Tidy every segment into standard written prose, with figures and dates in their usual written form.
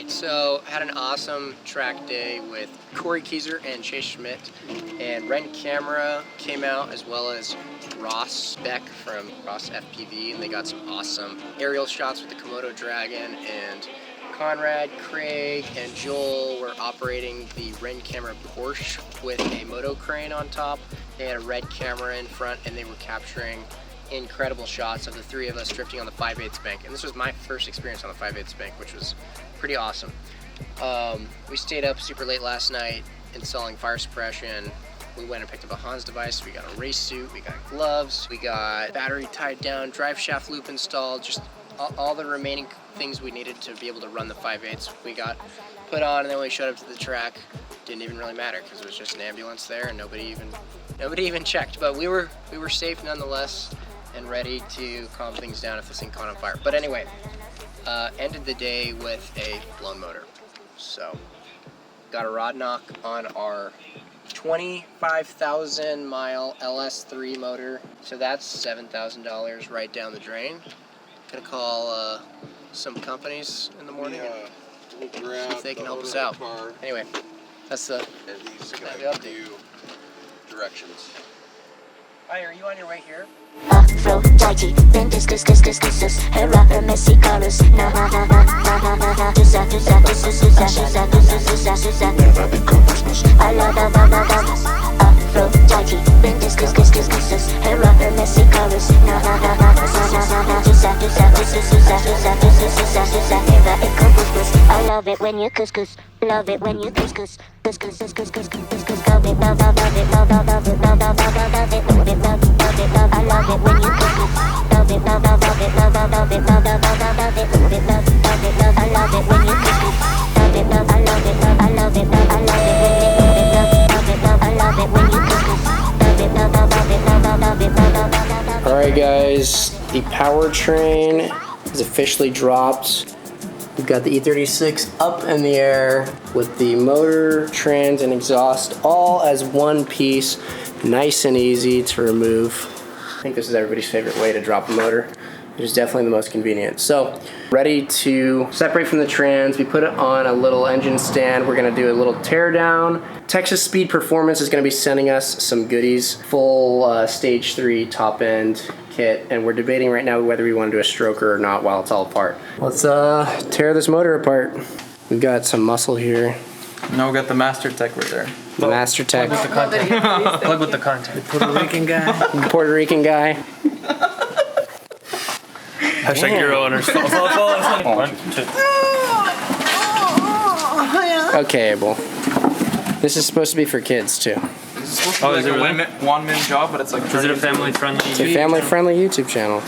right, so had an awesome track day with Corey Kieser and Chase Schmidt, and Ren Camera came out as well as Ross Beck from Ross FPV, and they got some awesome aerial shots with the Komodo Dragon, and Conrad, Craig, and Joel were operating the Ren Camera Porsche with a moto crane on top. They had a red camera in front, and they were capturing incredible shots of the three of us drifting on the 5/8 bank. And this was my first experience on the 5/8 bank, which was pretty awesome. We stayed up super late last night installing fire suppression. We went and picked up a Hans device. We got a race suit, we got gloves, we got battery tied down, drive shaft loop installed, just all the remaining things we needed to be able to run the 5/8 we got put on, and then when we showed up to the track, didn't even really matter because it was just an ambulance there and nobody even checked. But we were safe nonetheless and ready to calm things down if this thing caught on fire. But anyway, ended the day with a blown motor. So got a rod knock on our 25,000 mile LS3 motor. So that's $7,000 right down the drain. Gonna call some companies in the morning and see if they can help us out. Anyway, that's the update. Directions. Hi, are you on your way here? Aphrodite, then discuss, her rapper, messy colors. Never become Christmas. I love Aphrodite, then discuss, her rapper, messy colors. Never become Christmas. I love it when you couscous, love it when you couscous. Love it, love it, love it, love it, love it, love it, love it, love it, love it, I love it when you cook it. Love it, love it, love it, love it, love it, love it, love it, love it, love it, love it, I love it when you cook it. Love it, love, I love it, love, I love it, love, I love it, love it, I love it when you cook it. Love it, love, I love it, love, I love it, love it. All right, guys, the powertrain is officially dropped. We've got the E36 up in the air with the motor, trans, and exhaust all as one piece. Nice and easy to remove. I think this is everybody's favorite way to drop a motor. It is definitely the most convenient. So, ready to separate from the trans. We put it on a little engine stand. We're gonna do a little tear down. Texas Speed Performance is gonna be sending us some goodies. Full stage 3 top end kit. And we're debating right now whether we wanna do a stroker or not while it's all apart. Let's tear this motor apart. We've got some muscle here. No, we got the Master Tech right there. The Master Tech. Plug with the content. Plug with the content. The Puerto Rican guy. The Puerto Rican guy. Hashtag Euro owners. Follow. 1, 2. Okay, Abel. This is supposed to be for kids too. Oh, is it really? One-man job, but it's like. Is it a family-friendly? It's a family-friendly YouTube channel.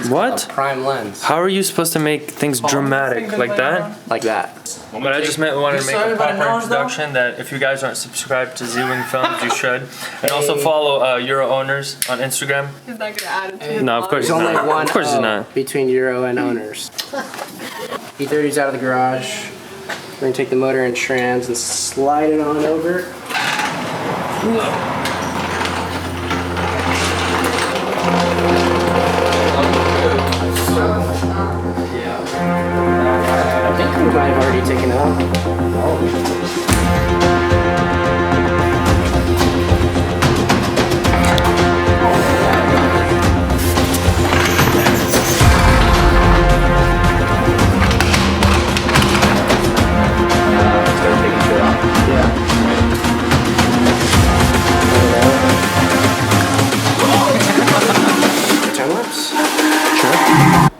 What? Prime lens. How are you supposed to make things dramatic like that? Like that. But I just wanted to make a proper introduction that if you guys aren't subscribed to Zwingfilms, you should. And also follow Euro Owners on Instagram. He's not gonna add it to it. No, of course he's There's only not. one Of course he's O not. between Euro and Owners. E30's out of the garage. We're gonna take the motor and trans and slide it on over. I think we might have already taken out.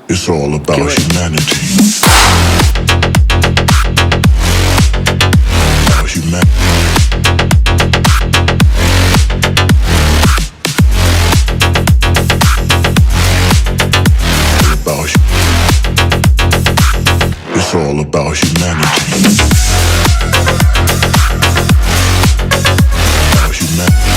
It's all about humanity. About humanity. It's all about humanity. About humanity.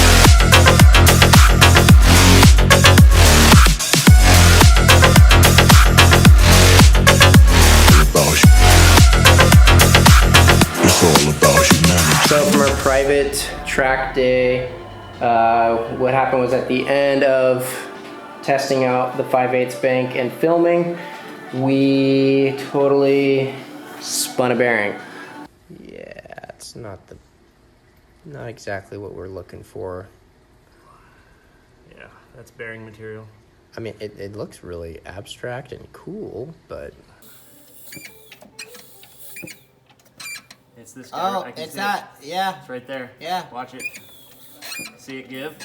So from our private track day, what happened was at the end of testing out the 5/8 bank and filming, we totally spun a bearing. Yeah, it's not exactly what we're looking for. Yeah, that's bearing material. I mean, it looks really abstract and cool, but... It's this guy. Oh, it's that. Yeah. It's right there. Yeah. Watch it. See it give?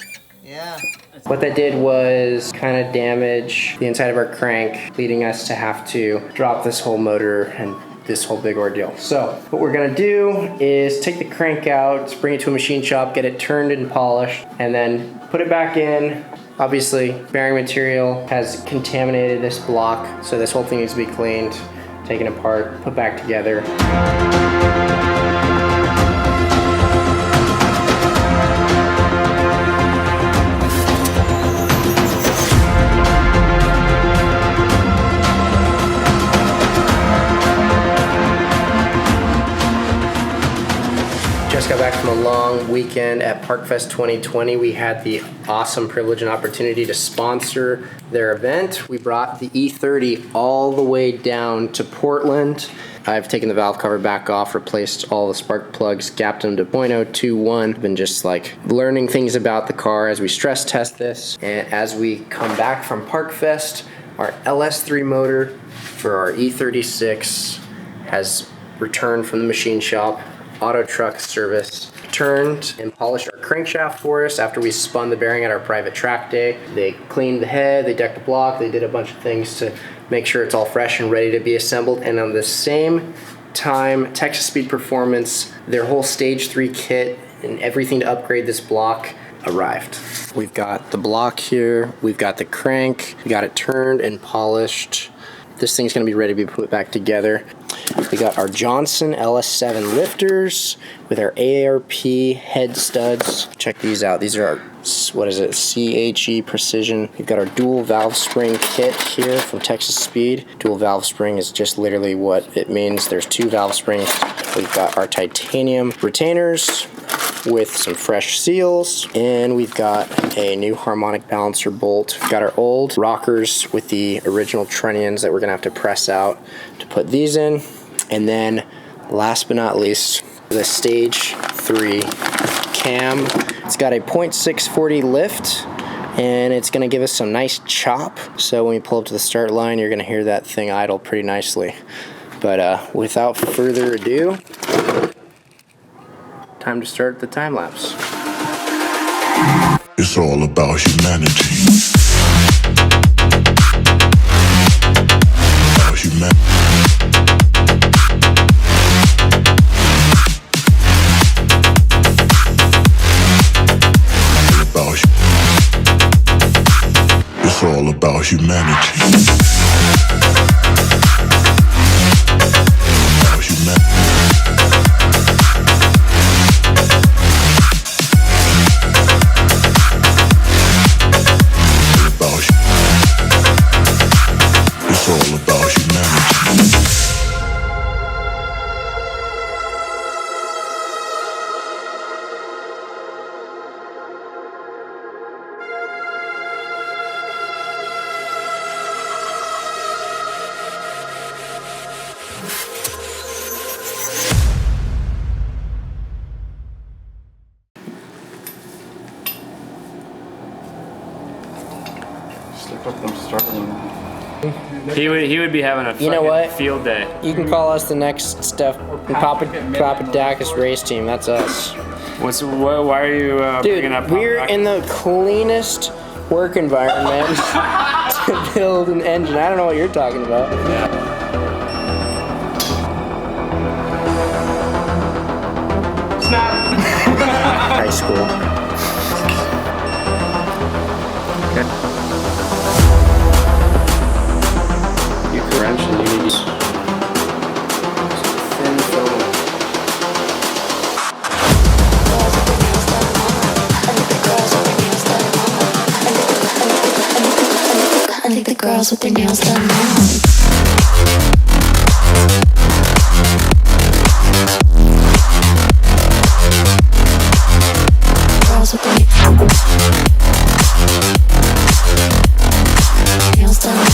Yeah. What that did was kind of damage the inside of our crank, leading us to have to drop this whole motor and this whole big ordeal. So what we're gonna do is take the crank out, bring it to a machine shop, get it turned and polished, and then put it back in. Obviously, bearing material has contaminated this block, so this whole thing needs to be cleaned, taken apart, put back together. Just got back from a long weekend at ParkFest 2020. We had the awesome privilege and opportunity to sponsor their event. We brought the E30 all the way down to Portland. I've taken the valve cover back off, replaced all the spark plugs, gapped them to 0.021. Been just like learning things about the car as we stress test this. And as we come back from ParkFest, our LS3 motor for our E36 has returned from the machine shop. Auto Truck Service turned and polished our crankshaft for us after we spun the bearing at our private track day. They cleaned the head, they decked the block, they did a bunch of things to make sure it's all fresh and ready to be assembled. And on the same time, Texas Speed Performance, their whole Stage 3 kit and everything to upgrade this block arrived. We've got the block here, we've got the crank, we got it turned and polished. This thing's gonna be ready to be put back together. We got our Johnson LS7 lifters with our ARP head studs. Check these out. These are our, what is it, CHE Precision. We've got our dual valve spring kit here from Texas Speed. Dual valve spring is just literally what it means. There's two valve springs. We've got our titanium retainers with some fresh seals, and we've got a new harmonic balancer bolt. We've got our old rockers with the original trunnions that we're gonna have to press out to put these in. And then last but not least, the Stage 3 cam. It's got a 0.640 lift, and it's gonna give us some nice chop. So when we pull up to the start line, you're gonna hear that thing idle pretty nicely. But without further ado, time to start the time lapse. It's all about humanity. About humanity. It's all about humanity. About humanity. It's all about humanity. He would be having a You know what? field day. You can call us the next stuff, Papadakis race team. That's us. Why are you bringing up? Dude, we're in the cleanest work environment to build an engine. I don't know what you're talking about. High school. You can wrench and you need thin film. I think the girls with their nails done now. Girls with their nails done.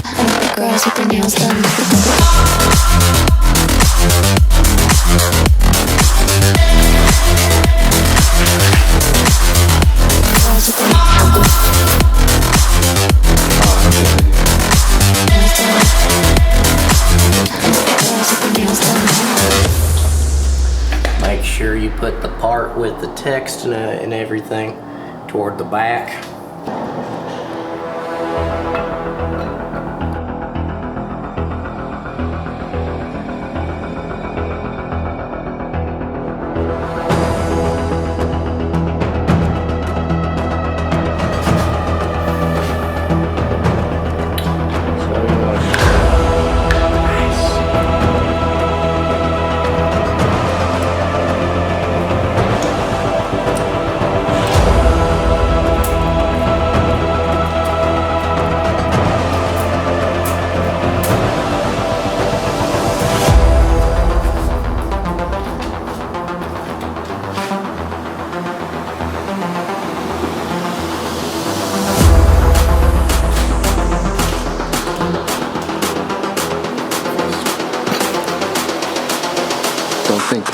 I think the girls with their nails done. with the text and everything toward the back. Don't think.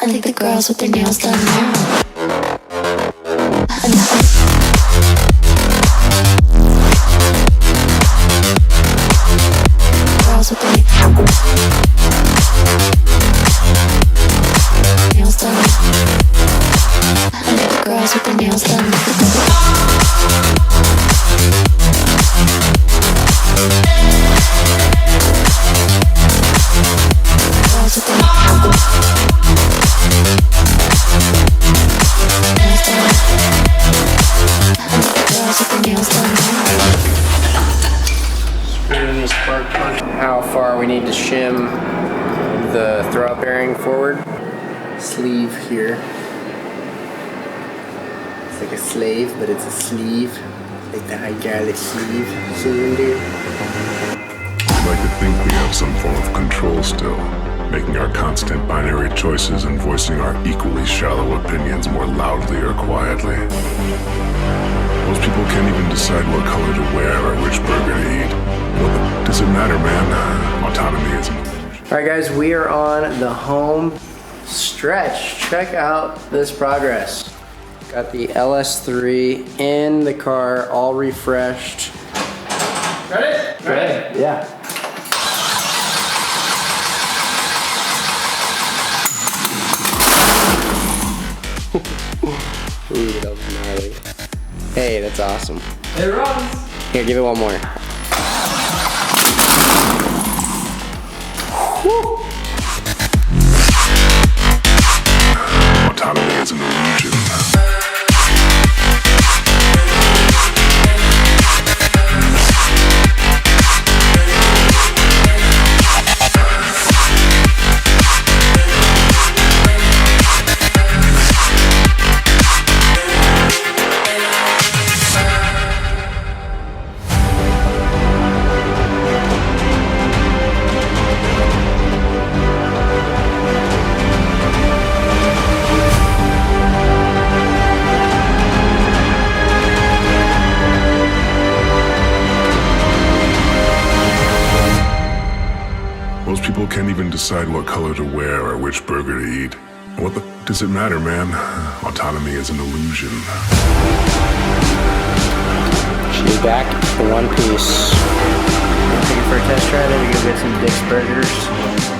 I think the girls with their nails done now. Girls with their nails done. I think the girls with their nails done. Girls with their How far we need to shim the throwout bearing forward. Sleeve here. It's like a slave, but it's a sleeve. Like the hydraulic sleeve cylinder. I'd like to think we have some form of control still, making our constant binary choices and voicing our equally shallow opinions more loudly or quietly. Most people can't even decide what color to wear or which burger to eat. What does it matter, man? Autonomy is an illusion. Alright guys, we are on the home stretch. Check out this progress. Got the LS3 in the car, all refreshed. Ready? Ready? Yeah. Ooh, that was gnarly. Hey, that's awesome. It runs. Here, give it one more. Woo. Autonomy is an illusion. Most people can't even decide what color to wear or which burger to eat. What the does it matter, man? Autonomy is an illusion. She's back in one piece. Taking for a test ride, to go get some Dick's Burgers.